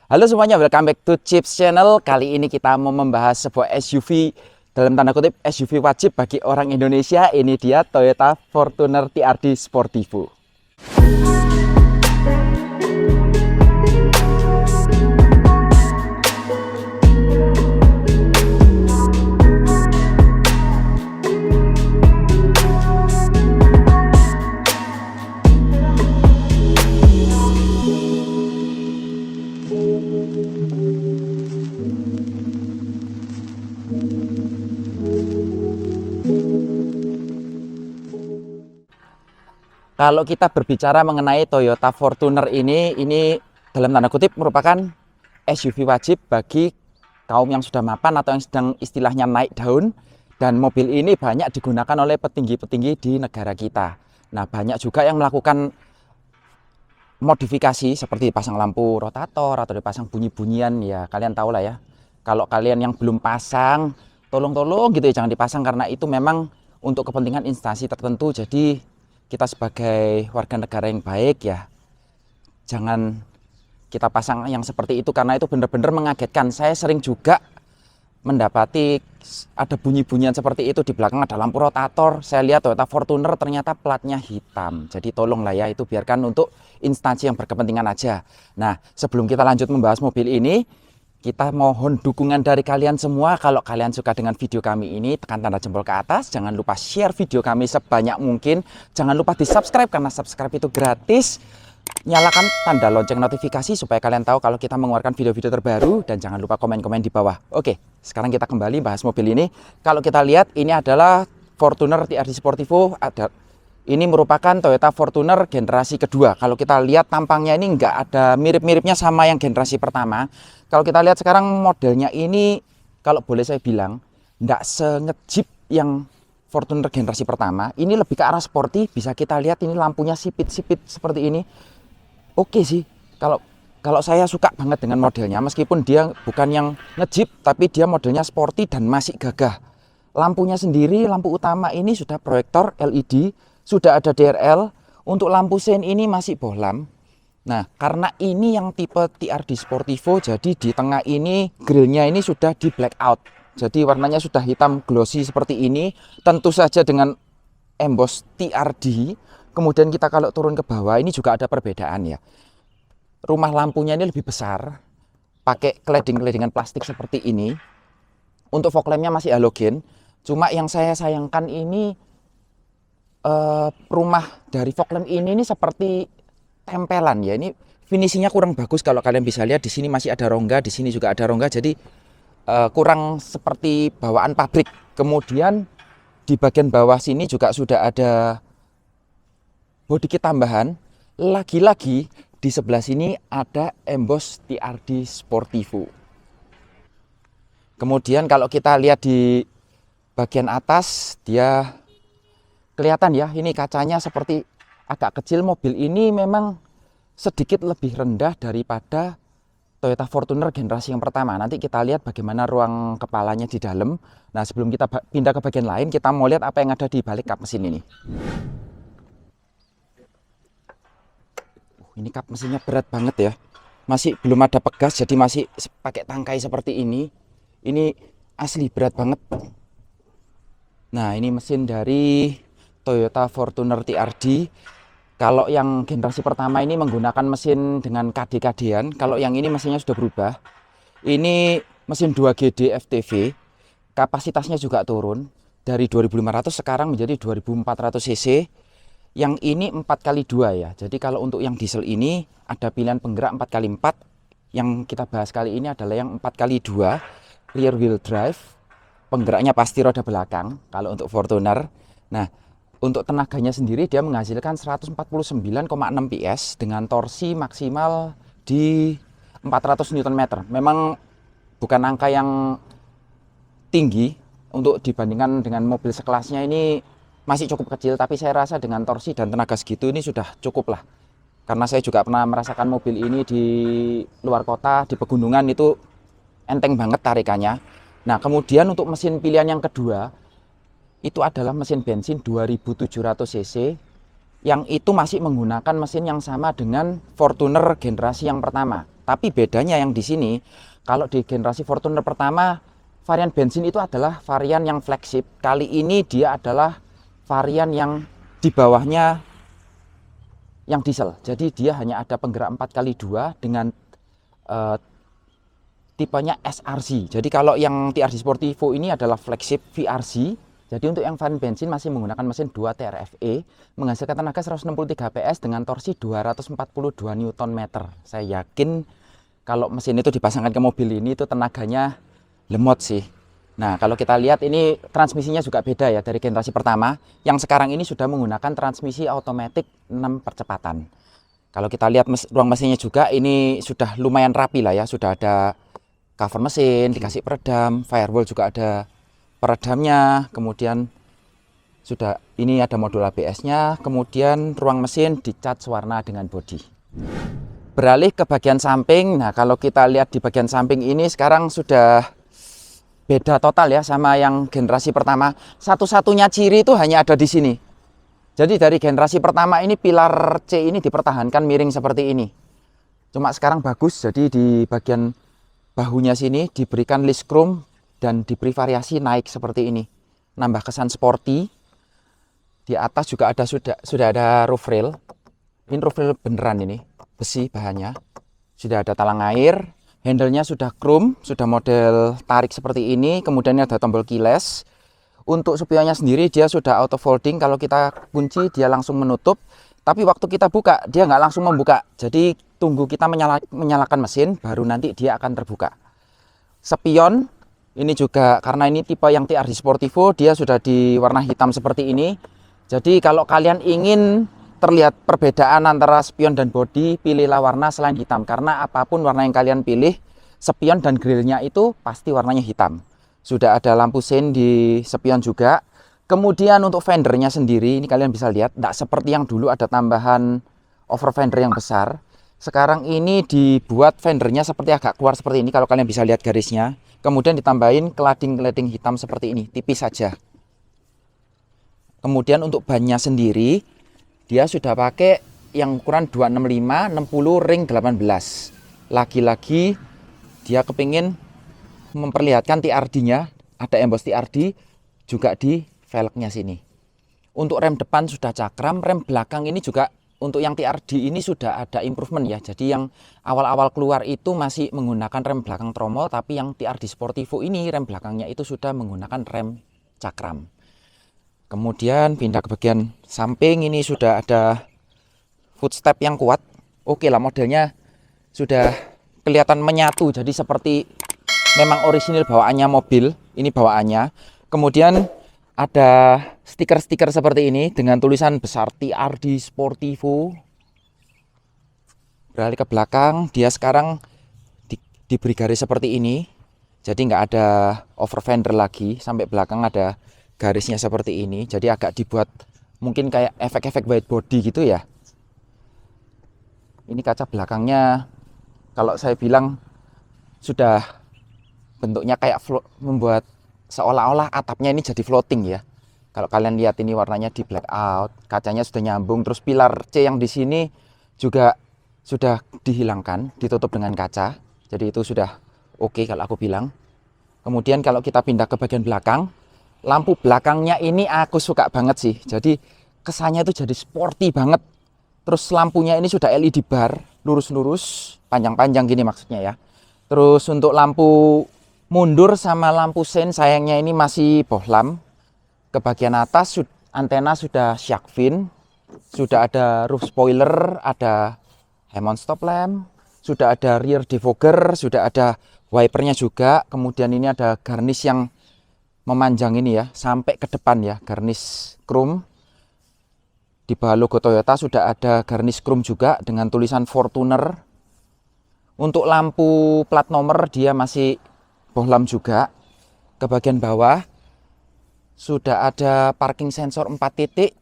Halo semuanya, welcome back to Chips Channel. Kali ini kita mau membahas sebuah SUV, dalam tanda kutip SUV wajib bagi orang Indonesia. Ini dia Toyota Fortuner TRD Sportivo. Kalau kita berbicara mengenai Toyota Fortuner ini dalam tanda kutip merupakan SUV wajib bagi kaum yang sudah mapan atau yang sedang istilahnya naik daun. Dan mobil ini banyak digunakan oleh petinggi-petinggi di negara kita. Nah, banyak juga yang melakukan modifikasi seperti dipasang lampu rotator atau dipasang bunyi-bunyian. Ya, kalian tahu lah ya. Kalau kalian yang belum pasang, tolong-tolong gitu ya, jangan dipasang karena itu memang untuk kepentingan instansi tertentu. Jadi kita sebagai warga negara yang baik ya, jangan kita pasang yang seperti itu karena itu benar-benar mengagetkan. Saya sering juga mendapati ada bunyi-bunyian seperti itu, di belakang ada lampu rotator. Saya lihat Toyota Fortuner ternyata platnya hitam. Jadi tolonglah ya, itu biarkan untuk instansi yang berkepentingan aja. Nah, sebelum kita lanjut membahas mobil ini, kita mohon dukungan dari kalian semua. Kalau kalian suka dengan video kami ini, tekan tanda jempol ke atas. Jangan lupa share video kami sebanyak mungkin. Jangan lupa di subscribe karena subscribe itu gratis. Nyalakan tanda lonceng notifikasi supaya kalian tahu kalau kita mengeluarkan video-video terbaru. Dan jangan lupa komen-komen di bawah. Oke, sekarang kita kembali bahas mobil ini. Kalau kita lihat, ini adalah Fortuner TRD Sportivo. Ini merupakan Toyota Fortuner generasi kedua. Kalau kita lihat tampangnya ini nggak ada mirip-miripnya sama yang generasi pertama. Kalau kita lihat sekarang modelnya ini, kalau boleh saya bilang, nggak se-nge-Jeep yang Fortuner generasi pertama. Ini lebih ke arah sporty. Bisa kita lihat ini lampunya sipit-sipit seperti ini. Oke sih, kalau saya suka banget dengan modelnya. Meskipun dia bukan yang nge-Jeep, tapi dia modelnya sporty dan masih gagah. Lampunya sendiri, lampu utama ini sudah proyektor LED. Sudah ada DRL, untuk lampu sein ini masih bohlam. Nah, karena ini yang tipe TRD Sportivo, jadi di tengah ini grillnya ini sudah di blackout. Jadi warnanya sudah hitam glossy seperti ini. Tentu saja dengan emboss TRD. Kemudian kita kalau turun ke bawah ini juga ada perbedaan ya. Rumah lampunya ini lebih besar, pakai cladding-claddingan plastik seperti ini. Untuk fog lampnya masih halogen. Cuma yang saya sayangkan ini rumah dari fog lamp ini seperti tempelan ya. Ini finishingnya kurang bagus. Kalau kalian bisa lihat di sini masih ada rongga, di sini juga ada rongga. Jadi kurang seperti bawaan pabrik. Kemudian di bagian bawah sini juga sudah ada body kit tambahan. Lagi-lagi di sebelah sini ada emboss TRD Sportivo. Kemudian kalau kita lihat di bagian atas, dia kelihatan ya, ini kacanya seperti agak kecil. Mobil ini memang sedikit lebih rendah daripada Toyota Fortuner generasi yang pertama. Nanti kita lihat bagaimana ruang kepalanya di dalam. Nah, sebelum kita pindah ke bagian lain, kita mau lihat apa yang ada di balik kap mesin ini. Ini kap mesinnya berat banget ya. Masih belum ada pegas, jadi masih pakai tangkai seperti ini. Ini asli berat banget. Nah, ini mesin dari Toyota Fortuner TRD. Kalau yang generasi pertama ini menggunakan mesin dengan KD-KD-an. Kalau yang ini mesinnya sudah berubah. Ini mesin 2GD FTV. Kapasitasnya juga turun dari 2500 sekarang menjadi 2400 cc. Yang ini 4x2 ya. Jadi kalau untuk yang diesel ini ada pilihan penggerak 4x4. Yang kita bahas kali ini adalah yang 4x2 rear wheel drive. Penggeraknya pasti roda belakang kalau untuk Fortuner. Nah, untuk tenaganya sendiri dia menghasilkan 149,6 PS dengan torsi maksimal di 400 Nm. Memang bukan angka yang tinggi untuk dibandingkan dengan mobil sekelasnya, ini masih cukup kecil, tapi saya rasa dengan torsi dan tenaga segitu ini sudah cukup lah. Karena saya juga pernah merasakan mobil ini di luar kota, di pegunungan, itu enteng banget tarikannya. Nah, kemudian untuk mesin pilihan yang kedua itu adalah mesin bensin 2700 cc yang itu masih menggunakan mesin yang sama dengan Fortuner generasi yang pertama. Tapi bedanya yang di sini, kalau di generasi Fortuner pertama, varian bensin itu adalah varian yang flagship. Kali ini dia adalah varian yang di bawahnya yang diesel. Jadi dia hanya ada penggerak 4x2 dengan tipenya SRC. Jadi kalau yang TRD Sportivo ini adalah flagship VRC. Jadi untuk yang varian bensin masih menggunakan mesin 2 TRFE, menghasilkan tenaga 163 PS dengan torsi 242 Nm. Saya yakin kalau mesin itu dipasangkan ke mobil ini itu tenaganya lemot sih. Nah, kalau kita lihat ini transmisinya juga beda ya dari generasi pertama. Yang sekarang ini sudah menggunakan transmisi otomatis 6 percepatan. Kalau kita lihat ruang mesinnya juga ini sudah lumayan rapi lah ya. Sudah ada cover mesin, dikasih peredam, firewall juga ada peredamnya, kemudian sudah ini ada modul ABS-nya, kemudian ruang mesin dicat warna dengan bodi. Beralih ke bagian samping. Nah, kalau kita lihat di bagian samping ini sekarang sudah beda total ya sama yang generasi pertama. Satu-satunya ciri itu hanya ada di sini. Jadi dari generasi pertama ini pilar C ini dipertahankan miring seperti ini. Cuma sekarang bagus, jadi di bagian bahunya sini diberikan list chrome dan diberi variasi naik seperti ini, nambah kesan sporty. Di atas juga ada sudah ada roof rail. Ini roof rail beneran ini, besi bahannya. Sudah ada talang air, handle-nya sudah chrome, sudah model tarik seperti ini. Kemudian ada tombol keyless. Untuk spionnya sendiri dia sudah auto folding, kalau kita kunci dia langsung menutup. Tapi waktu kita buka dia nggak langsung membuka. Jadi tunggu kita menyalakan mesin baru nanti dia akan terbuka. Spion ini juga karena ini tipe yang TRD Sportivo, dia sudah di warna hitam seperti ini. Jadi kalau kalian ingin terlihat perbedaan antara spion dan bodi, pilihlah warna selain hitam. Karena apapun warna yang kalian pilih, spion dan grillnya itu pasti warnanya hitam. Sudah ada lampu sein di spion juga. Kemudian untuk fendernya sendiri, ini kalian bisa lihat, tidak seperti yang dulu ada tambahan over fender yang besar. Sekarang ini dibuat fendernya seperti agak keluar seperti ini, kalau kalian bisa lihat garisnya. Kemudian ditambahin kelading-kelading hitam seperti ini, tipis saja. Kemudian untuk bannya sendiri, dia sudah pakai yang ukuran 265 60 ring 18. Lagi-lagi dia kepingin memperlihatkan TRD-nya, ada emboss TRD juga di velgnya sini. Untuk rem depan sudah cakram, rem belakang ini juga untuk yang TRD ini sudah ada improvement ya. Jadi yang awal-awal keluar itu masih menggunakan rem belakang tromol, tapi yang TRD Sportivo ini rem belakangnya itu sudah menggunakan rem cakram. Kemudian pindah ke bagian samping, ini sudah ada footstep yang kuat. Oke lah, modelnya sudah kelihatan menyatu, jadi seperti memang orisinil bawaannya mobil. Ini bawaannya. Kemudian ada stiker-stiker seperti ini dengan tulisan besar TRD Sportivo. Beralih ke belakang, dia sekarang diberi garis seperti ini. Jadi nggak ada over fender lagi, sampai belakang ada garisnya seperti ini. Jadi agak dibuat mungkin kayak efek-efek white body gitu ya. Ini kaca belakangnya, kalau saya bilang sudah bentuknya kayak membuat seolah-olah atapnya ini jadi floating ya. Kalau kalian lihat ini warnanya di black out, kacanya sudah nyambung, terus pilar C yang di sini juga sudah dihilangkan, ditutup dengan kaca. Jadi itu sudah oke kalau aku bilang. Kemudian kalau kita pindah ke bagian belakang, lampu belakangnya ini aku suka banget sih. Jadi kesannya itu jadi sporty banget. Terus lampunya ini sudah LED bar, lurus-lurus, panjang-panjang gini maksudnya ya. Terus untuk lampu mundur sama lampu sein sayangnya ini masih bohlam. Ke bagian atas antena sudah shark fin, sudah ada roof spoiler, ada Hammond stop lamp, sudah ada rear defogger, sudah ada wipernya juga. Kemudian ini ada garnish yang memanjang ini ya, sampai ke depan ya, garnish chrome. Di bawah logo Toyota sudah ada garnish chrome juga dengan tulisan Fortuner. Untuk lampu plat nomor dia masih bohlam juga. Ke bagian bawah sudah ada parking sensor 4 titik.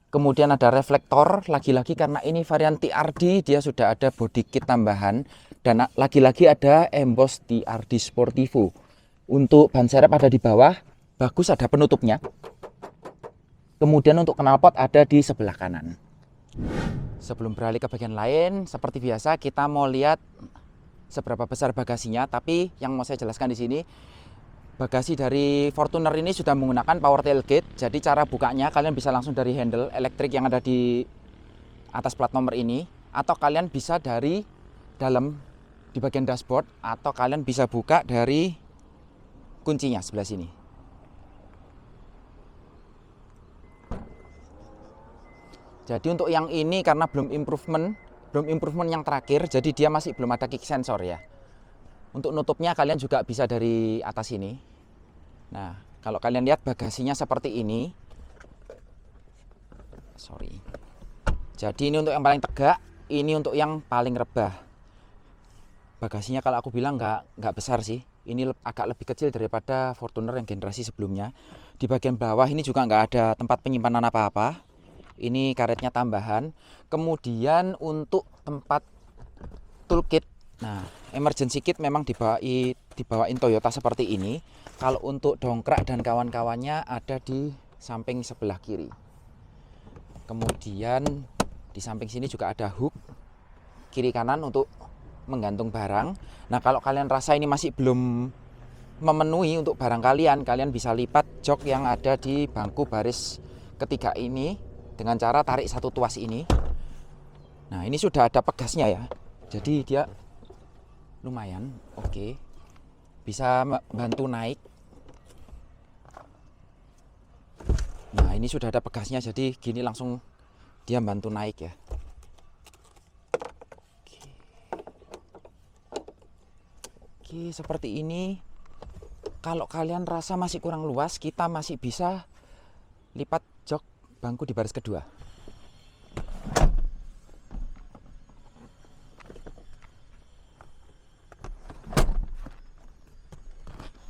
Kemudian ada reflektor. Lagi-lagi karena ini varian TRD, dia sudah ada body kit tambahan. Dan lagi-lagi ada emboss TRD Sportivo. Untuk ban serep ada di bawah. Bagus, ada penutupnya. Kemudian untuk knalpot ada di sebelah kanan. Sebelum beralih ke bagian lain, seperti biasa kita mau lihat seberapa besar bagasinya, tapi yang mau saya jelaskan di sini, bagasi dari Fortuner ini sudah menggunakan power tailgate. Jadi cara bukanya kalian bisa langsung dari handle elektrik yang ada di atas plat nomor ini, atau kalian bisa dari dalam di bagian dashboard, atau kalian bisa buka dari kuncinya sebelah sini. Jadi untuk yang ini karena belum improvement yang terakhir, jadi dia masih belum ada kick sensor ya. Untuk nutupnya kalian juga bisa dari atas ini. Nah, kalau kalian lihat bagasinya seperti ini. Sorry. Jadi ini untuk yang paling tegak, ini untuk yang paling rebah. Bagasinya kalau aku bilang nggak besar sih. Ini agak lebih kecil daripada Fortuner yang generasi sebelumnya. Di bagian bawah ini juga nggak ada tempat penyimpanan apa-apa. Ini karetnya tambahan. Kemudian untuk tempat toolkit, nah emergency kit memang dibawain Toyota seperti ini. Kalau untuk dongkrak dan kawan-kawannya ada di samping sebelah kiri. Kemudian di samping sini juga ada hook kiri kanan untuk menggantung barang. Nah kalau kalian rasa ini masih belum memenuhi untuk barang kalian, kalian bisa lipat jok yang ada di bangku baris ketiga ini dengan cara tarik satu tuas ini. Nah ini sudah ada pegasnya ya, jadi dia lumayan oke. Bisa bantu naik. Nah ini sudah ada pegasnya, jadi gini langsung dia bantu naik ya. Oke, seperti ini. Kalau kalian rasa masih kurang luas, kita masih bisa lipat jok bangku di baris kedua.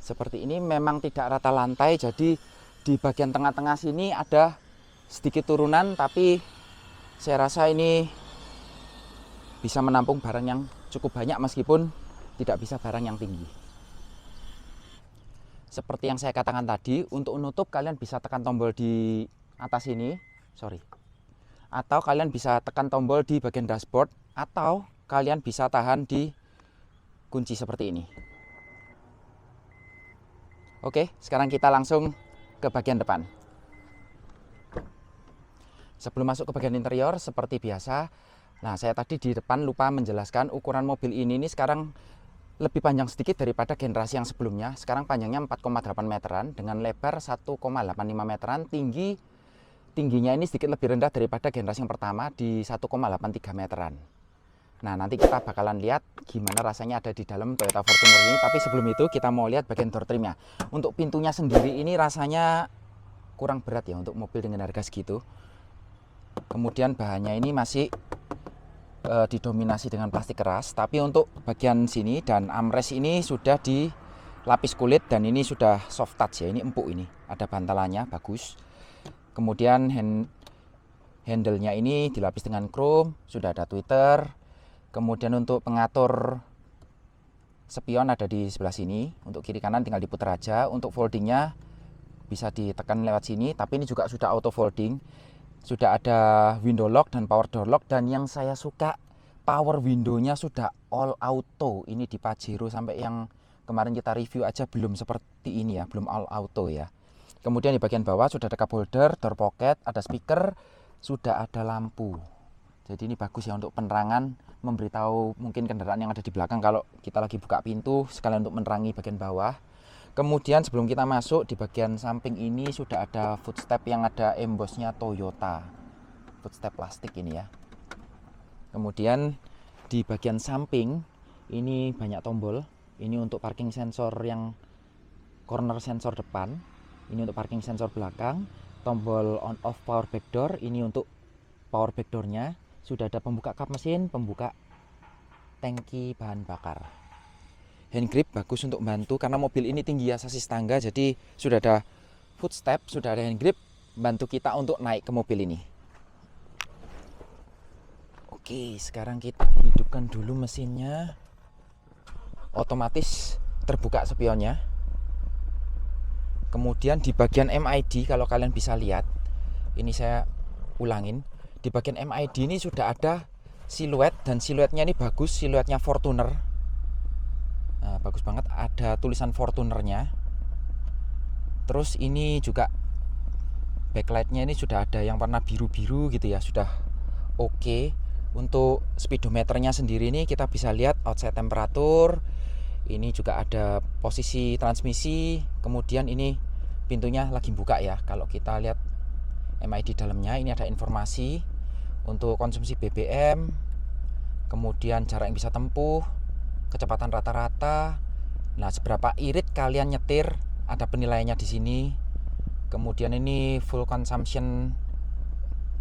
Seperti ini, memang tidak rata lantai, jadi di bagian tengah-tengah sini ada sedikit turunan, tapi saya rasa ini bisa menampung barang yang cukup banyak meskipun tidak bisa barang yang tinggi. Seperti yang saya katakan tadi, untuk menutup kalian bisa tekan tombol di atas ini, atau kalian bisa tekan tombol di bagian dashboard, atau kalian bisa tahan di kunci seperti ini. Oke, sekarang kita langsung ke bagian depan. Sebelum masuk ke bagian interior, seperti biasa, nah saya tadi di depan lupa menjelaskan ukuran mobil ini sekarang lebih panjang sedikit daripada generasi yang sebelumnya. Sekarang panjangnya 4,8 meteran dengan lebar 1,85 meteran, tingginya ini sedikit lebih rendah daripada generasi yang pertama di 1,83 meteran. Nah nanti kita bakalan lihat gimana rasanya ada di dalam Toyota Fortuner ini. Tapi sebelum itu kita mau lihat bagian door trimnya. Untuk pintunya sendiri ini rasanya kurang berat ya untuk mobil dengan harga segitu. Kemudian bahannya ini masih didominasi dengan plastik keras. Tapi untuk bagian sini dan armrest ini sudah dilapis kulit dan ini sudah soft touch ya. Ini empuk ini. Ada bantalannya bagus. Kemudian handle-nya ini dilapis dengan chrome. Sudah ada tweeter. Kemudian untuk pengatur spion ada di sebelah sini. Untuk kiri kanan tinggal diputar aja. Untuk foldingnya bisa ditekan lewat sini. Tapi ini juga sudah auto folding. Sudah ada window lock dan power door lock. Dan yang saya suka, power window-nya sudah all auto. Ini di Pajero sampai yang kemarin kita review aja belum seperti ini ya. Belum all auto ya. Kemudian di bagian bawah sudah ada cup holder, door pocket, ada speaker, sudah ada lampu. Jadi ini bagus ya untuk penerangan, memberitahu mungkin kendaraan yang ada di belakang kalau kita lagi buka pintu, sekalian untuk menerangi bagian bawah. Kemudian sebelum kita masuk, di bagian samping ini sudah ada footstep yang ada embossnya Toyota. Footstep plastik ini ya. Kemudian di bagian samping ini banyak tombol. Ini untuk parking sensor yang corner sensor depan. Ini untuk parking sensor belakang. Tombol on off power back door. Ini untuk power back door-nya. Sudah ada pembuka kap mesin, pembuka tangki bahan bakar. Hand grip bagus untuk bantu karena mobil ini tinggi ya, sasis tangga, jadi sudah ada footstep, sudah ada hand grip, bantu kita untuk naik ke mobil ini. Oke, sekarang kita hidupkan dulu mesinnya. Otomatis terbuka spionnya. Kemudian di bagian MID kalau kalian bisa lihat, ini saya ulangin. Di bagian MID ini sudah ada siluet dan siluetnya ini bagus, siluetnya Fortuner. Bagus banget, ada tulisan Fortunernya. Terus ini juga backlightnya ini sudah ada yang warna biru-biru gitu ya, sudah oke. Untuk speedometernya sendiri ini kita bisa lihat outside temperatur. Ini juga ada posisi transmisi. Kemudian ini pintunya lagi buka ya. Kalau kita lihat MID dalamnya, ini ada informasi untuk konsumsi BBM, kemudian jarak yang bisa tempuh, kecepatan rata-rata. Nah, seberapa irit kalian nyetir, ada penilaiannya di sini. Kemudian ini full consumption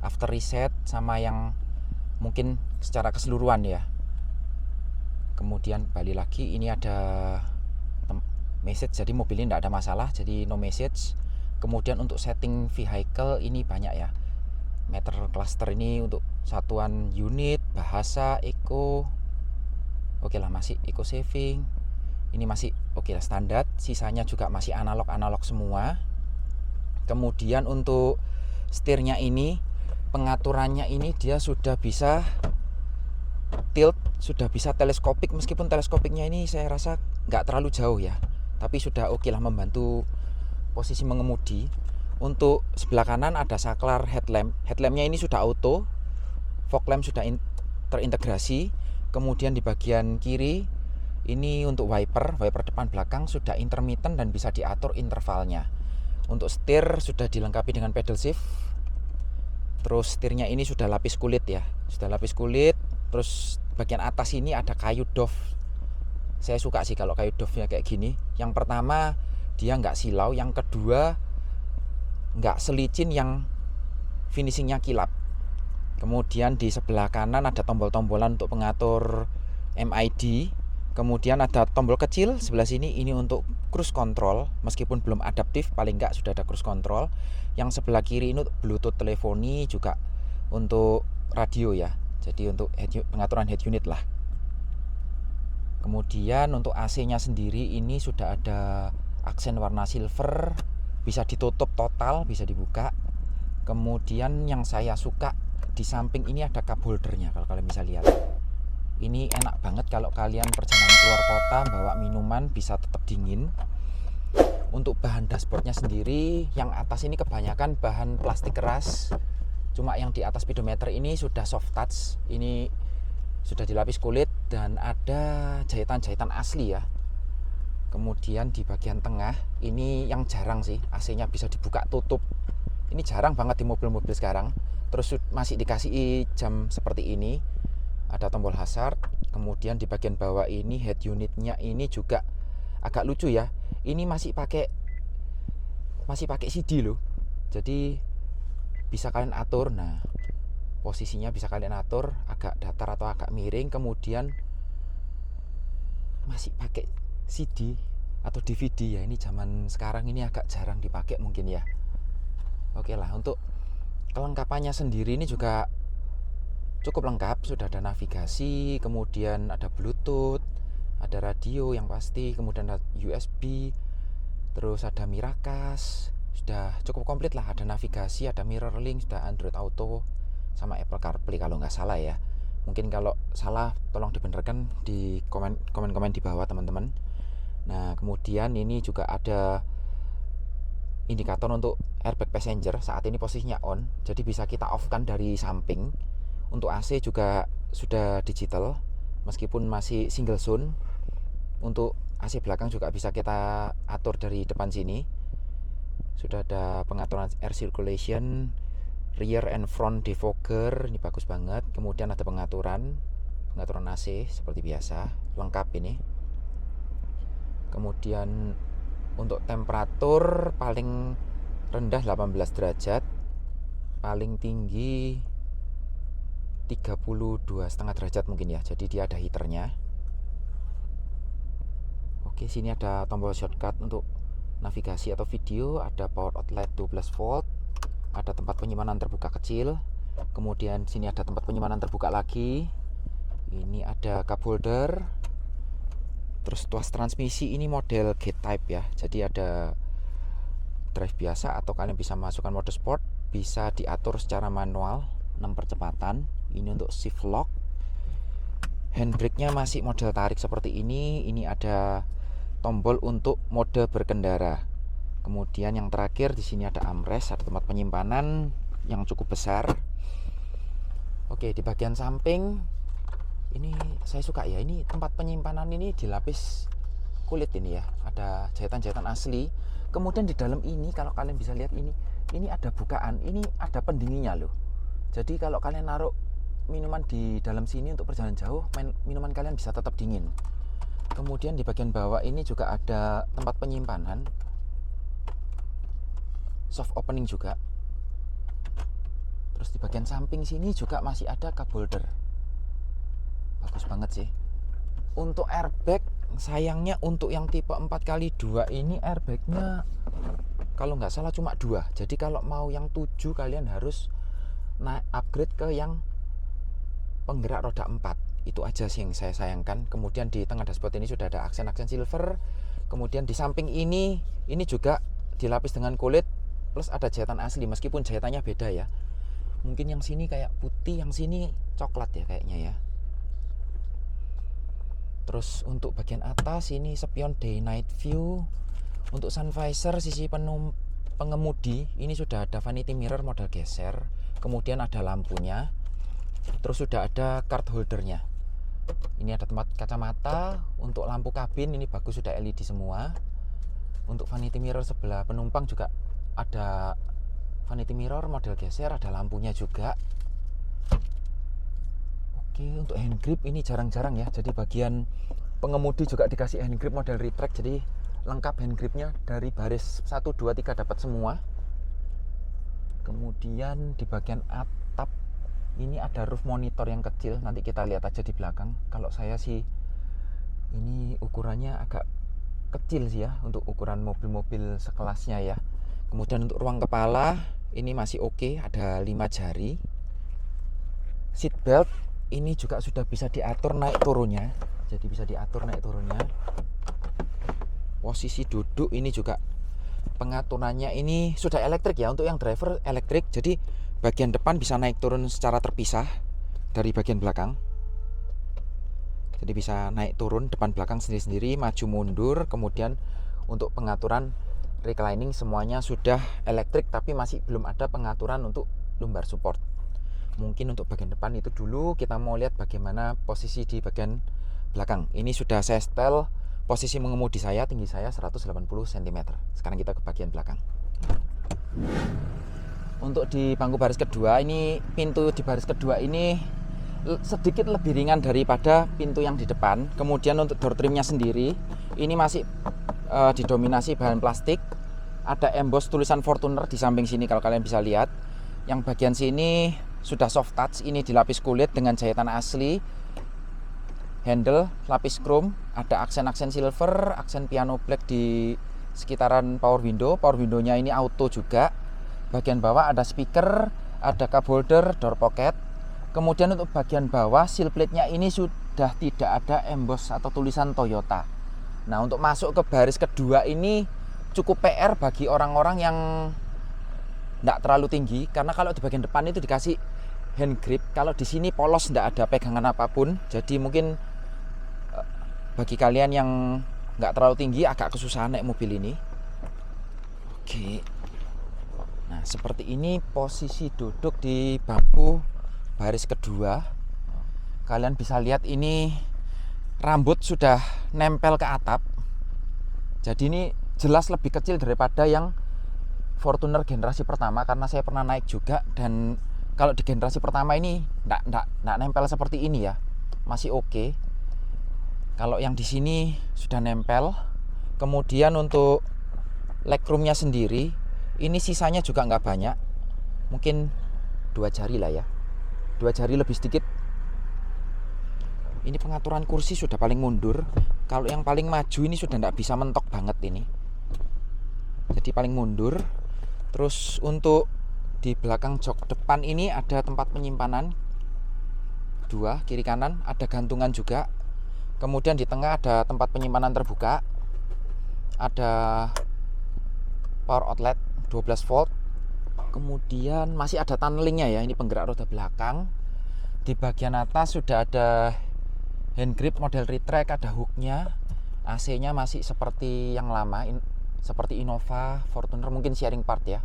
after reset sama yang mungkin secara keseluruhan ya. Kemudian balik lagi, ini ada message, jadi mobil ini tidak ada masalah, jadi no message. Kemudian untuk setting vehicle ini banyak ya. Meter cluster ini untuk satuan unit, bahasa, eco. Oke lah, masih eco saving. Ini masih oke lah, standar. Sisanya juga masih analog semua. Kemudian untuk setirnya ini, pengaturannya ini dia sudah bisa tilt, sudah bisa teleskopik. Meskipun teleskopiknya ini saya rasa nggak terlalu jauh ya, tapi sudah oke lah membantu posisi mengemudi. Untuk sebelah kanan ada saklar headlamp. Headlampnya ini sudah auto, fog lamp sudah terintegrasi. Kemudian di bagian kiri ini untuk wiper depan belakang sudah intermittent dan bisa diatur intervalnya. Untuk setir sudah dilengkapi dengan pedal shift. Terus setirnya ini sudah lapis kulit ya, sudah lapis kulit. Terus bagian atas ini ada kayu doff. Saya suka sih kalau kayu doffnya kayak gini. Yang pertama dia nggak silau, yang kedua nggak selicin yang finishingnya kilap. Kemudian di sebelah kanan ada tombol-tombolan untuk pengatur MID. Kemudian ada tombol kecil sebelah sini, ini untuk cruise control. Meskipun belum adaptif, paling nggak sudah ada cruise control. Yang sebelah kiri ini untuk Bluetooth teleponi, juga untuk radio ya. Jadi untuk pengaturan head unit lah. Kemudian untuk AC-nya sendiri ini sudah ada aksen warna silver, bisa ditutup total, bisa dibuka. Kemudian yang saya suka di samping ini ada cup holdernya, kalau kalian bisa lihat. Ini enak banget kalau kalian perjalanan keluar kota bawa minuman, bisa tetap dingin. Untuk bahan dashboardnya sendiri, yang atas ini kebanyakan bahan plastik keras. Cuma yang di atas speedometer ini sudah soft touch. Ini sudah dilapis kulit dan ada jahitan-jahitan asli ya. Kemudian di bagian tengah ini yang jarang sih, AC-nya bisa dibuka tutup. Ini jarang banget di mobil-mobil sekarang. Terus masih dikasih jam seperti ini. Ada tombol hazard. Kemudian di bagian bawah ini head unitnya ini juga agak lucu ya. Ini masih pakai CD loh. Jadi bisa kalian atur. Nah, posisinya bisa kalian atur agak datar atau agak miring. Kemudian masih pakai CD atau DVD ya. Ini zaman sekarang ini agak jarang dipakai mungkin ya. Oke lah, untuk kelengkapannya sendiri ini juga cukup lengkap. Sudah ada navigasi, kemudian ada Bluetooth, ada radio yang pasti, kemudian ada USB, terus ada Miracast. Sudah cukup komplit lah, ada navigasi, ada mirror link, sudah Android Auto sama Apple CarPlay kalau nggak salah ya. Mungkin kalau salah tolong dibenarkan di komen-komen di bawah teman-teman. Nah, kemudian ini juga ada indikator untuk airbag passenger. Saat ini posisinya on, jadi bisa kita off kan dari samping. Untuk AC juga sudah digital, meskipun masih single zone. Untuk AC belakang juga bisa kita atur dari depan sini. Sudah ada pengaturan air circulation, rear and front defogger, ini bagus banget. Kemudian ada pengaturan AC seperti biasa, lengkap ini. Kemudian untuk temperatur paling rendah 18 derajat, paling tinggi 32,5 derajat mungkin ya. Jadi dia ada heaternya. Oke, sini ada tombol shortcut untuk navigasi atau video, ada power outlet 12 volt, ada tempat penyimpanan terbuka kecil. Kemudian sini ada tempat penyimpanan terbuka lagi. Ini ada cup holder. Terus tuas transmisi ini model gate type ya. Jadi ada drive biasa atau kalian bisa masukkan mode sport, bisa diatur secara manual 6 percepatan. Ini untuk shift lock. Handbrake-nya masih model tarik seperti ini. Ini ada tombol untuk mode berkendara. Kemudian yang terakhir di sini ada armrest, ada tempat penyimpanan yang cukup besar. Oke, di bagian samping ini saya suka ya. Ini tempat penyimpanan ini dilapis kulit ini ya. Ada jahitan-jahitan asli. Kemudian di dalam ini kalau kalian bisa lihat ini ada bukaan. Ini ada pendinginnya loh. Jadi kalau kalian naruh minuman di dalam sini untuk perjalanan jauh, minuman kalian bisa tetap dingin. Kemudian di bagian bawah ini juga ada tempat penyimpanan, soft opening juga. Terus di bagian samping sini juga masih ada cup holder. Bagus banget sih. Untuk airbag, sayangnya untuk yang tipe 4x2 ini airbagnya kalau nggak salah cuma 2. Jadi kalau mau yang 7 kalian harus naik upgrade ke yang penggerak roda 4. Itu aja sih yang saya sayangkan. Kemudian di tengah dashboard ini sudah ada aksen-aksen silver. Kemudian di samping ini juga dilapis dengan kulit plus ada jahitan asli, meskipun jahitannya beda ya. Mungkin yang sini kayak putih, yang sini coklat ya kayaknya ya. Terus untuk bagian atas ini spion day night view. Untuk sun visor sisi pengemudi ini sudah ada vanity mirror model geser. Kemudian ada lampunya. Terus sudah ada card holdernya. Ini ada tempat kacamata. Untuk lampu kabin ini bagus, sudah LED semua. Untuk vanity mirror sebelah penumpang juga ada vanity mirror model geser, ada lampunya juga. Oke, untuk hand grip ini jarang-jarang ya. Jadi bagian pengemudi juga dikasih hand grip model retract. Jadi lengkap hand gripnya, dari baris 1, 2, 3 dapat semua. Kemudian di bagian atap ini ada roof monitor yang kecil, nanti kita lihat aja di belakang. Kalau saya sih ini ukurannya agak kecil sih ya untuk ukuran mobil-mobil sekelasnya ya. Kemudian untuk ruang kepala ini masih oke, ada 5 jari. Seat belt ini juga sudah bisa diatur naik turunnya. Jadi bisa diatur naik turunnya. Posisi duduk ini juga pengaturannya ini sudah elektrik ya, untuk yang driver elektrik. Jadi bagian depan bisa naik turun secara terpisah dari bagian belakang. Jadi bisa naik turun depan belakang sendiri-sendiri, maju mundur. Kemudian untuk pengaturan reclining semuanya sudah elektrik, tapi masih belum ada pengaturan untuk lumbar support. Mungkin untuk bagian depan itu dulu. Kita mau lihat bagaimana posisi di bagian belakang. Ini sudah saya setel posisi mengemudi saya, tinggi saya 180 cm. Sekarang kita ke bagian belakang. Untuk di bangku baris kedua ini, pintu di baris kedua ini sedikit lebih ringan daripada pintu yang di depan. Kemudian untuk door trimnya sendiri ini masih didominasi bahan plastik. Ada emboss tulisan Fortuner di samping sini kalau kalian bisa lihat. Yang bagian sini sudah soft touch, ini dilapis kulit dengan jahitan asli. Handle lapis chrome, ada aksen-aksen silver, aksen piano black di sekitaran power window. Power window-nya ini auto juga. Bagian bawah ada speaker, ada cup holder, door pocket. Kemudian untuk bagian bawah seal plate-nya ini sudah tidak ada emboss atau tulisan Toyota. Nah, untuk masuk ke baris kedua ini cukup PR bagi orang-orang yang tidak terlalu tinggi, karena kalau di bagian depan itu dikasih hand grip. Kalau di sini polos, tidak ada pegangan apapun. Jadi mungkin bagi kalian yang nggak terlalu tinggi agak kesusahan naik mobil ini. Oke. Nah, seperti ini posisi duduk di bangku baris kedua. Kalian bisa lihat ini rambut sudah nempel ke atap. Jadi ini jelas lebih kecil daripada yang Fortuner generasi pertama, karena saya pernah naik juga. Dan kalau di generasi pertama ini nggak nempel seperti ini ya, masih oke. Kalau yang di sini sudah nempel. Kemudian untuk legroomnya sendiri ini sisanya juga nggak banyak, mungkin 2 jari lah ya, 2 jari lebih sedikit. Ini pengaturan kursi sudah paling mundur. Kalau yang paling maju ini sudah nggak bisa mentok banget ini, jadi paling mundur. Terus untuk di belakang jok depan ini ada tempat penyimpanan 2 kiri kanan, ada gantungan juga. Kemudian di tengah ada tempat penyimpanan terbuka, ada power outlet 12 volt. Kemudian masih ada tunnelingnya ya, ini penggerak roda belakang. Di bagian atas sudah ada Hand grip model retract, ada hooknya. AC-nya masih seperti yang lama, seperti Innova, Fortuner, mungkin sharing part ya.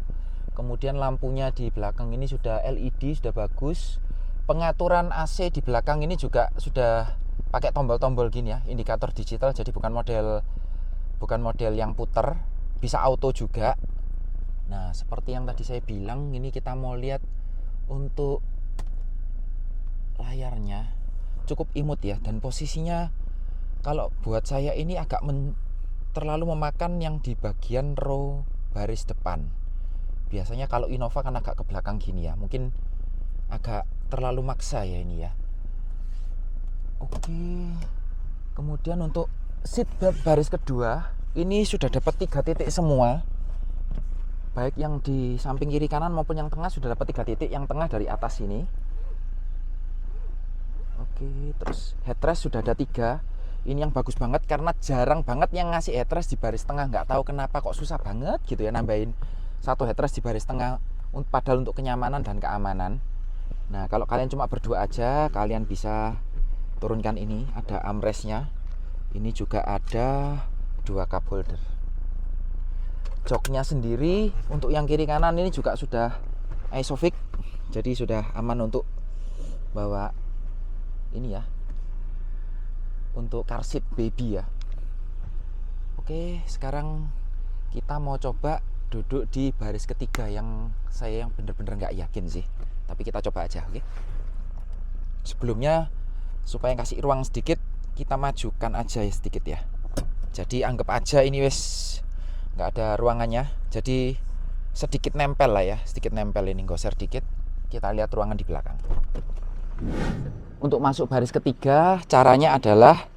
Kemudian lampunya di belakang ini sudah LED, sudah bagus. Pengaturan AC di belakang ini juga sudah pakai tombol-tombol gini ya, indikator digital, jadi bukan model yang puter, bisa auto juga. Nah, seperti yang tadi saya bilang, ini kita mau lihat untuk layarnya cukup imut ya, dan posisinya kalau buat saya ini agak terlalu memakan yang di bagian row baris depan. Biasanya kalau Innova kan agak ke belakang gini ya, mungkin agak terlalu maksa ya ini ya. Oke. Kemudian untuk seat belt baris kedua ini sudah dapat 3 titik semua, baik yang di samping kiri kanan maupun yang tengah sudah dapat 3 titik. Yang tengah dari atas ini. Oke, terus headrest sudah ada 3. Ini yang bagus banget karena jarang banget yang ngasih headrest di baris tengah. Nggak tahu kenapa kok susah banget gitu ya nambahin 1 headrest di baris tengah, padahal untuk kenyamanan dan keamanan. Nah, kalau kalian cuma berdua aja, kalian bisa turunkan ini, ada armrestnya. Ini juga ada 2 cup holder. Joknya sendiri untuk yang kiri kanan ini juga sudah Isofix, jadi sudah aman untuk bawa ini ya, untuk car seat baby ya. Oke, sekarang kita mau coba duduk di baris ketiga yang saya bener-bener nggak yakin sih, tapi kita coba aja. Oke, sebelumnya supaya kasih ruang sedikit, kita majukan aja ya sedikit ya. Jadi anggap aja ini wes nggak ada ruangannya, jadi sedikit nempel lah ya, sedikit nempel ini, goser dikit. Kita lihat ruangan di belakang. Untuk masuk baris ketiga, caranya adalah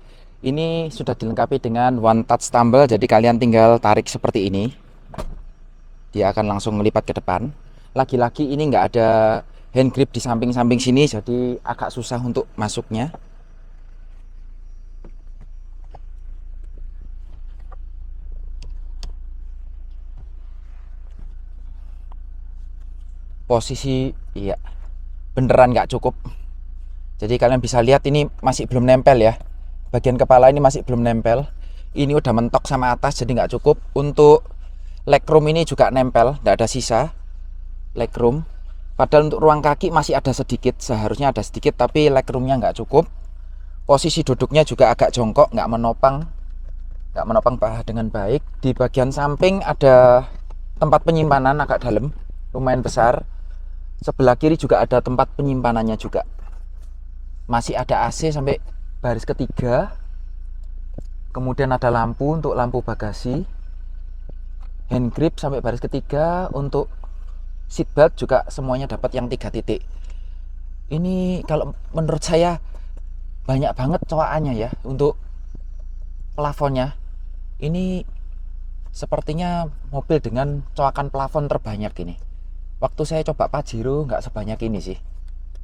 ini sudah dilengkapi dengan one touch tumble, jadi kalian tinggal tarik seperti ini, dia akan langsung melipat ke depan. Lagi-lagi ini nggak ada hand grip di samping-samping sini, jadi agak susah untuk masuknya. Posisi iya beneran nggak cukup, jadi kalian bisa lihat ini masih belum nempel ya, bagian kepala ini masih belum nempel, ini udah mentok sama atas, jadi nggak cukup. Untuk legroom ini juga nempel, nggak ada sisa legroom. Padahal untuk ruang kaki masih ada sedikit, seharusnya ada sedikit, tapi legroomnya nggak cukup. Posisi duduknya juga agak jongkok, nggak menopang paha dengan baik. Di bagian samping ada tempat penyimpanan agak dalam, lumayan besar. Sebelah kiri juga ada tempat penyimpanannya juga. Masih ada AC sampai baris ketiga. Kemudian ada lampu untuk lampu bagasi. Hand grip sampai baris ketiga. Untuk seat belt juga semuanya dapat yang 3 titik. Ini kalau menurut saya banyak banget coakannya ya. Untuk plafonnya ini sepertinya mobil dengan coakan plafon terbanyak ini. Waktu saya coba Pajero nggak sebanyak ini sih.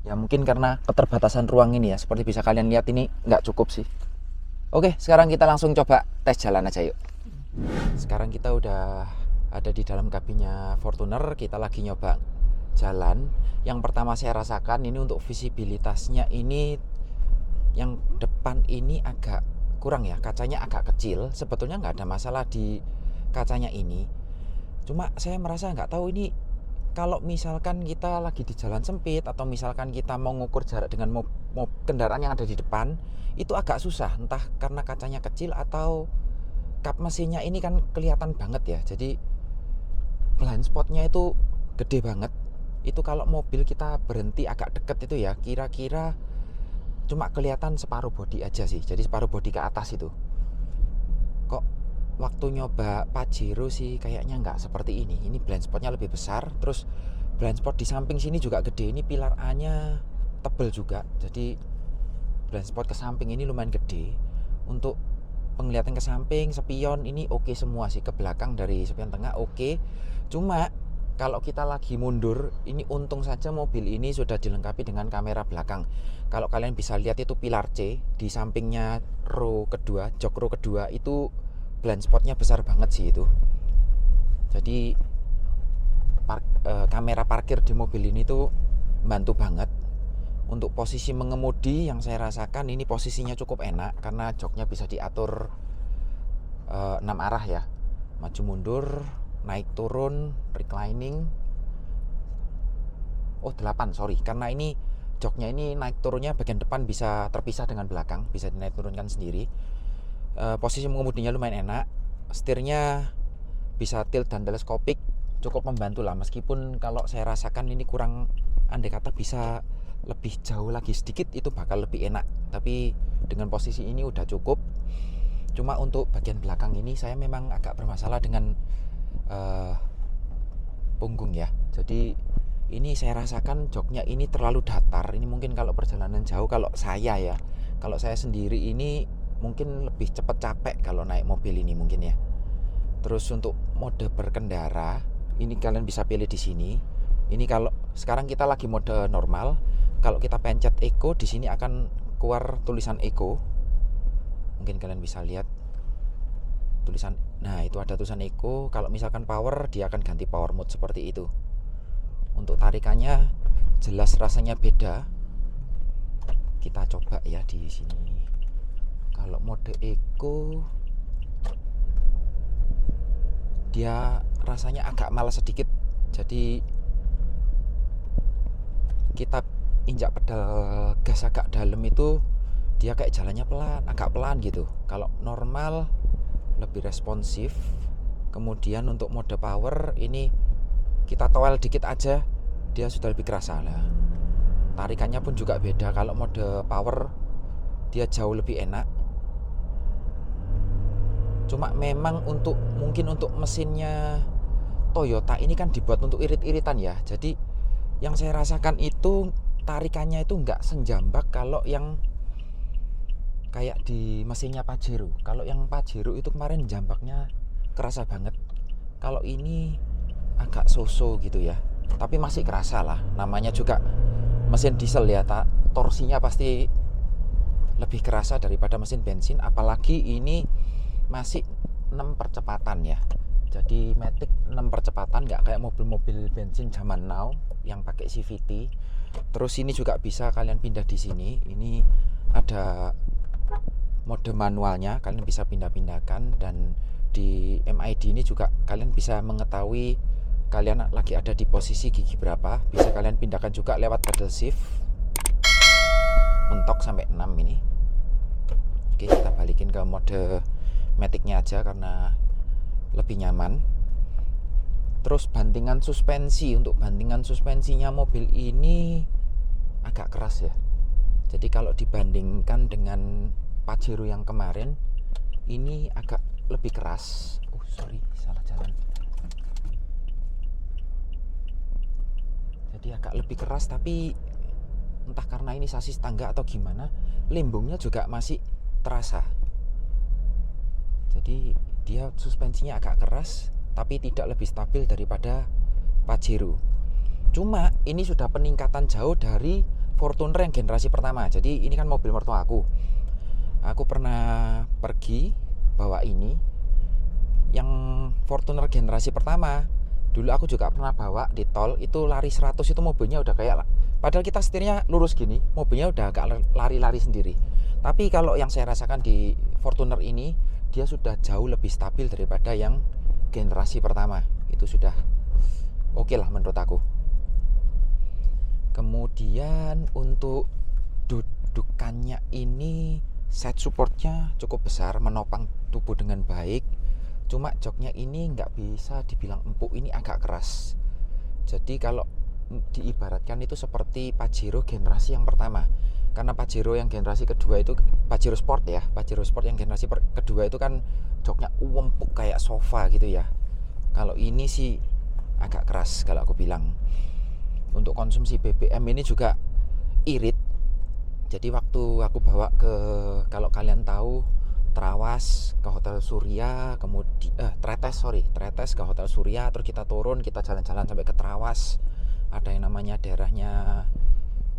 Ya mungkin karena keterbatasan ruang ini ya. Seperti bisa kalian lihat ini nggak cukup sih. Oke, sekarang kita langsung coba tes jalan aja yuk. Sekarang kita udah ada di dalam kabinnya Fortuner. Kita lagi nyoba jalan. Yang pertama saya rasakan ini untuk visibilitasnya ini, yang depan ini agak kurang ya. Kacanya agak kecil. Sebetulnya nggak ada masalah di kacanya ini. Cuma saya merasa nggak tahu ini, kalau misalkan kita lagi di jalan sempit atau misalkan kita mau ngukur jarak dengan kendaraan yang ada di depan, itu agak susah, entah karena kacanya kecil atau kap mesinnya ini kan kelihatan banget ya. Jadi blind spotnya itu gede banget. Itu kalau mobil kita berhenti agak deket itu ya, kira-kira cuma kelihatan separuh bodi aja sih. Jadi separuh bodi ke atas itu. Kok waktu nyoba Pajero sih kayaknya nggak seperti ini. Ini blind spotnya lebih besar. Terus blind spot di samping sini juga gede. Ini pilar A nya tebel juga, jadi blind spot ke samping ini lumayan gede. Untuk penglihatan ke samping, spion ini oke semua sih. Ke belakang dari spion tengah oke. Cuma kalau kita lagi mundur, ini untung saja mobil ini sudah dilengkapi dengan kamera belakang. Kalau kalian bisa lihat itu pilar C di sampingnya row kedua, jok row kedua itu blind spotnya besar banget sih itu. Jadi kamera parkir di mobil ini tuh bantu banget. Untuk posisi mengemudi yang saya rasakan ini posisinya cukup enak karena joknya bisa diatur 6 arah ya, maju mundur, naik turun, reclining. 8 sorry, karena ini joknya ini naik turunnya bagian depan bisa terpisah dengan belakang, bisa dinaik turunkan sendiri. Posisi mengemudinya lumayan enak, setirnya bisa tilt dan teleskopik, cukup membantu lah, meskipun kalau saya rasakan ini kurang, andai kata bisa lebih jauh lagi sedikit itu bakal lebih enak, tapi dengan posisi ini udah cukup. Cuma untuk bagian belakang ini saya memang agak bermasalah dengan punggung ya, jadi ini saya rasakan joknya ini terlalu datar. Ini mungkin kalau perjalanan jauh, kalau saya sendiri ini mungkin lebih cepat capek kalau naik mobil ini mungkin ya. Terus untuk mode berkendara ini kalian bisa pilih di sini. Ini kalau sekarang kita lagi mode normal, kalau kita pencet eco di sini akan keluar tulisan eco. Mungkin kalian bisa lihat tulisan, nah itu ada tulisan eco. Kalau misalkan power, dia akan ganti power mode seperti itu. Untuk tarikannya jelas rasanya beda. Kita coba ya di sini. Kalau mode eco dia rasanya agak malas sedikit. Jadi kita injak pedal gas agak dalam itu dia kayak jalannya pelan, agak pelan gitu. Kalau normal lebih responsif. Kemudian untuk mode power ini kita toel dikit aja dia sudah lebih kerasa lah. Tarikannya pun juga beda. Kalau mode power dia jauh lebih enak. Cuma memang mungkin untuk mesinnya Toyota ini kan dibuat untuk irit-iritan ya. Jadi yang saya rasakan itu tarikannya itu nggak senjambak kalau yang kayak di mesinnya Pajero. Kalau yang Pajero itu kemarin jambaknya kerasa banget. Kalau ini agak so-so gitu ya. Tapi masih kerasa lah. Namanya juga mesin diesel ya, torsinya pasti lebih kerasa daripada mesin bensin. Apalagi ini masih 6 percepatan ya. Jadi Matic 6 percepatan, nggak kayak mobil-mobil bensin zaman now yang pakai CVT. Terus ini juga bisa kalian pindah di sini. Ini ada mode manualnya, kalian bisa pindah-pindahkan. Dan di MID ini juga kalian bisa mengetahui kalian lagi ada di posisi gigi berapa. Bisa kalian pindahkan juga lewat pedal shift, mentok sampai 6 ini. Oke, kita balikin ke mode Matic-nya aja karena lebih nyaman. Terus bantingan suspensi, untuk bantingan suspensinya mobil ini agak keras ya. Jadi kalau dibandingkan dengan Pajero yang kemarin, ini agak lebih keras. Sorry, salah jalan. Jadi agak lebih keras, tapi entah karena ini sasis tangga atau gimana, limbungnya juga masih terasa. Jadi dia suspensinya agak keras, tapi tidak lebih stabil daripada Pajero. Cuma ini sudah peningkatan jauh dari Fortuner yang generasi pertama. Jadi ini kan mobil mertua aku. Aku pernah pergi bawa ini. Yang Fortuner generasi pertama, dulu aku juga pernah bawa di tol, itu lari 100 itu mobilnya udah kayak, padahal kita setirnya lurus gini, mobilnya udah agak lari-lari sendiri. Tapi kalau yang saya rasakan di Fortuner ini, dia sudah jauh lebih stabil daripada yang generasi pertama. Itu sudah oke lah menurut aku. Kemudian untuk dudukannya ini, side supportnya cukup besar, menopang tubuh dengan baik. Cuma joknya ini nggak bisa dibilang empuk, ini agak keras. Jadi kalau diibaratkan itu seperti Pajero generasi yang pertama. Karena Pajero yang generasi kedua itu Pajero Sport ya. Pajero Sport yang generasi kedua itu kan joknya empuk kayak sofa gitu ya. Kalau ini sih agak keras kalau aku bilang. Untuk konsumsi BBM ini juga irit. Jadi waktu aku bawa ke, kalau kalian tahu, Trawas ke Hotel Surya, kemudian Tretes ke Hotel Surya, terus kita turun, kita jalan-jalan sampai ke Trawas. Ada yang namanya daerahnya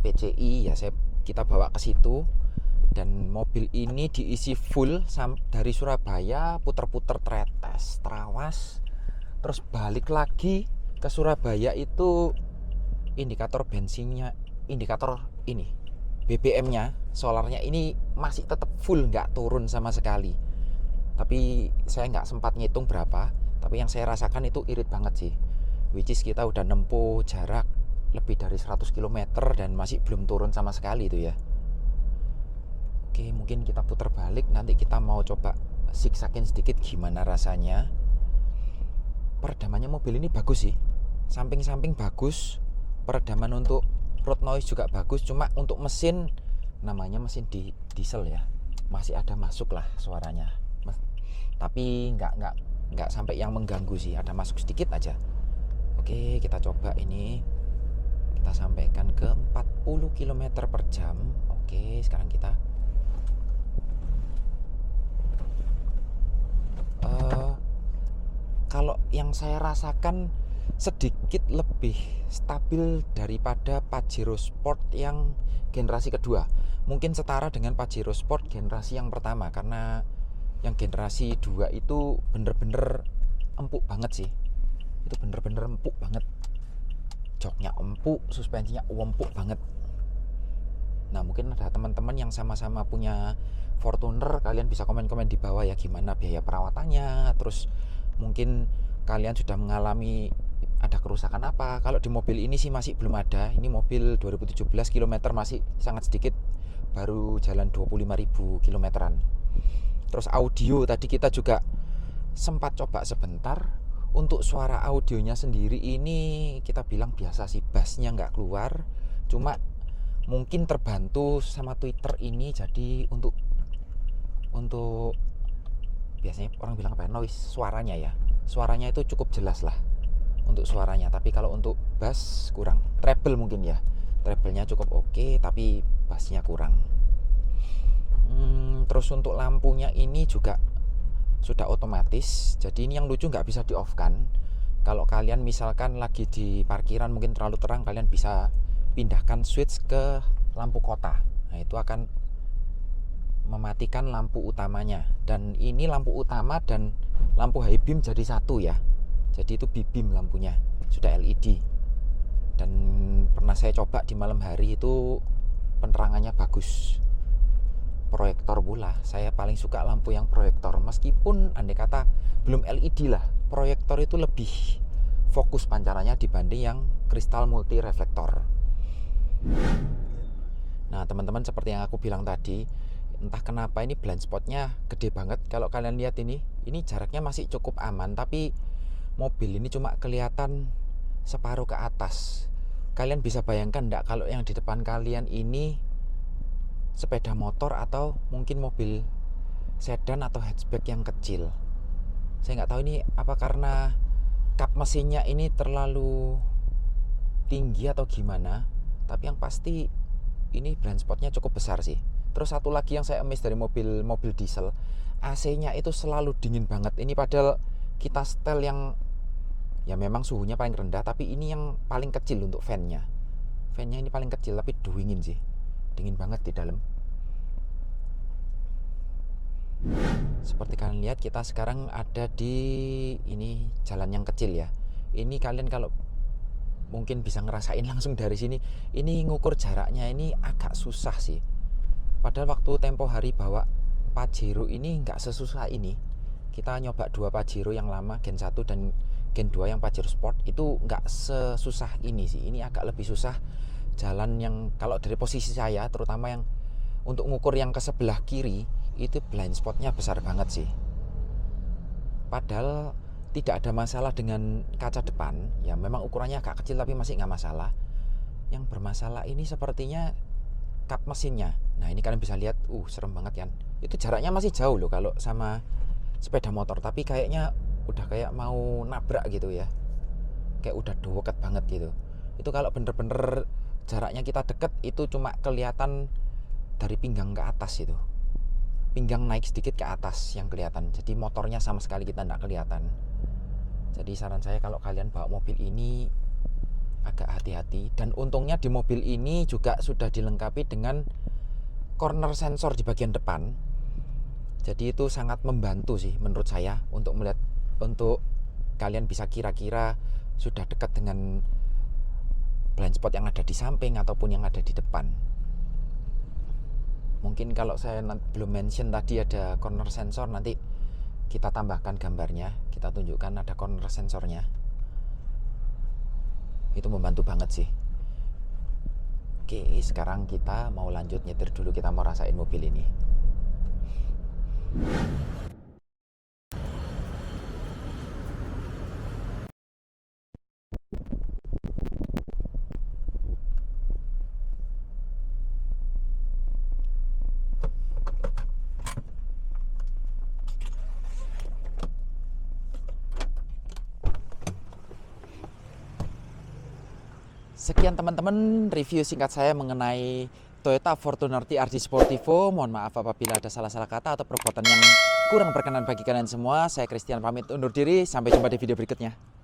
PCI ya, kita bawa ke situ. Dan mobil ini diisi full dari Surabaya, puter-puter Tretes, Trawas, terus balik lagi ke Surabaya. Itu indikator bensinnya, indikator ini BBM-nya, solarnya ini masih tetap full, nggak turun sama sekali. Tapi saya nggak sempat ngitung berapa, tapi yang saya rasakan itu irit banget sih. Which is kita udah nempuh jarak lebih dari 100 km dan masih belum turun sama sekali itu ya. Oke, mungkin kita putar balik, nanti kita mau coba zigzagin sedikit gimana rasanya. Peredamannya mobil ini bagus sih, samping-samping bagus, peredaman untuk road noise juga bagus, cuma untuk mesin, namanya mesin diesel ya, masih ada masuk lah suaranya, tapi nggak sampai yang mengganggu sih, ada masuk sedikit aja. Oke, kita coba ini, kita sampaikan ke 40 km per jam. Oke, sekarang kita kalau yang saya rasakan sedikit lebih stabil daripada Pajero Sport yang generasi kedua. Mungkin setara dengan Pajero Sport generasi yang pertama, karena yang generasi 2 itu bener-bener empuk banget sih. Itu bener-bener empuk banget. Joknya empuk, suspensinya empuk banget. Nah, mungkin ada teman-teman yang sama-sama punya Fortuner, kalian bisa komen-komen di bawah ya, gimana biaya perawatannya, terus mungkin kalian sudah mengalami ada kerusakan apa. Kalau di mobil ini sih masih belum ada. Ini mobil 2017 km, masih sangat sedikit, baru jalan 25.000 kilometeran. Terus audio tadi kita juga sempat coba sebentar. Untuk suara audionya sendiri ini kita bilang biasa sih, bassnya nggak keluar, cuma mungkin terbantu sama Twitter ini, jadi untuk biasanya orang bilang apa, noise suaranya ya, suaranya itu cukup jelas lah untuk suaranya. Tapi kalau untuk bass kurang, treble mungkin ya, treble-nya cukup oke, tapi bassnya kurang. Terus untuk lampunya ini juga sudah otomatis, jadi ini yang lucu nggak bisa di off kan. Kalau kalian misalkan lagi di parkiran mungkin terlalu terang, kalian bisa pindahkan switch ke lampu kota. Nah, itu akan mematikan lampu utamanya. Dan ini lampu utama dan lampu high beam jadi satu ya. Jadi itu B-beam lampunya, sudah LED. Dan pernah saya coba di malam hari itu penerangannya bagus. Proyektor pula, saya paling suka lampu yang proyektor. Meskipun andai kata belum LED lah, proyektor itu lebih fokus pancarannya dibanding yang kristal multi reflektor. Nah teman-teman, seperti yang aku bilang tadi, entah kenapa ini blind spotnya gede banget. Kalau kalian lihat ini jaraknya masih cukup aman, tapi mobil ini cuma kelihatan separuh ke atas. Kalian bisa bayangkan enggak kalau yang di depan kalian ini sepeda motor atau mungkin mobil sedan atau hatchback yang kecil. Saya nggak tahu ini apa karena kap mesinnya ini terlalu tinggi atau gimana, tapi yang pasti ini blind spotnya cukup besar sih. Terus satu lagi yang saya miss dari mobil diesel, AC-nya itu selalu dingin banget. Ini padahal kita setel yang ya memang suhunya paling rendah, tapi ini yang paling kecil untuk fan-nya. Fan-nya ini paling kecil tapi dingin sih. Dingin banget di dalam. Seperti kalian lihat, kita sekarang ada di ini jalan yang kecil ya. Ini kalian kalau mungkin bisa ngerasain langsung dari sini, ini ngukur jaraknya ini agak susah sih. Padahal waktu tempo hari bawa Pajero ini nggak sesusah ini. Kita nyoba dua Pajero yang lama, Gen 1 dan Gen 2 yang Pajero Sport, itu nggak sesusah ini sih. Ini agak lebih susah jalan yang kalau dari posisi saya, terutama yang untuk ngukur yang ke sebelah kiri, itu blind spotnya besar banget sih. Padahal tidak ada masalah dengan kaca depan, ya memang ukurannya agak kecil tapi masih nggak masalah. Yang bermasalah ini sepertinya kap mesinnya. Nah ini kalian bisa lihat, serem banget kan. Itu jaraknya masih jauh loh kalau sama sepeda motor, tapi kayaknya udah kayak mau nabrak gitu ya, kayak udah deket banget gitu. Itu kalau bener-bener jaraknya kita deket, itu cuma kelihatan dari pinggang ke atas itu, pinggang naik sedikit ke atas yang kelihatan. Jadi motornya sama sekali kita nggak kelihatan. Jadi saran saya kalau kalian bawa mobil ini agak hati-hati. Dan untungnya di mobil ini juga sudah dilengkapi dengan corner sensor di bagian depan. Jadi itu sangat membantu sih menurut saya untuk melihat, untuk kalian bisa kira-kira sudah dekat dengan blind spot yang ada di samping ataupun yang ada di depan. Mungkin kalau saya belum mention tadi ada corner sensor, nanti kita tambahkan gambarnya, kita tunjukkan ada corner sensornya. Itu membantu banget sih. Oke, sekarang kita mau lanjut nyetir dulu, kita mau rasain mobil ini. Sekian teman-teman review singkat saya mengenai Toyota Fortuner TRD Sportivo. Mohon maaf apabila ada salah-salah kata atau perbuatan yang kurang berkenan bagi kalian semua. Saya Christian pamit undur diri, sampai jumpa di video berikutnya.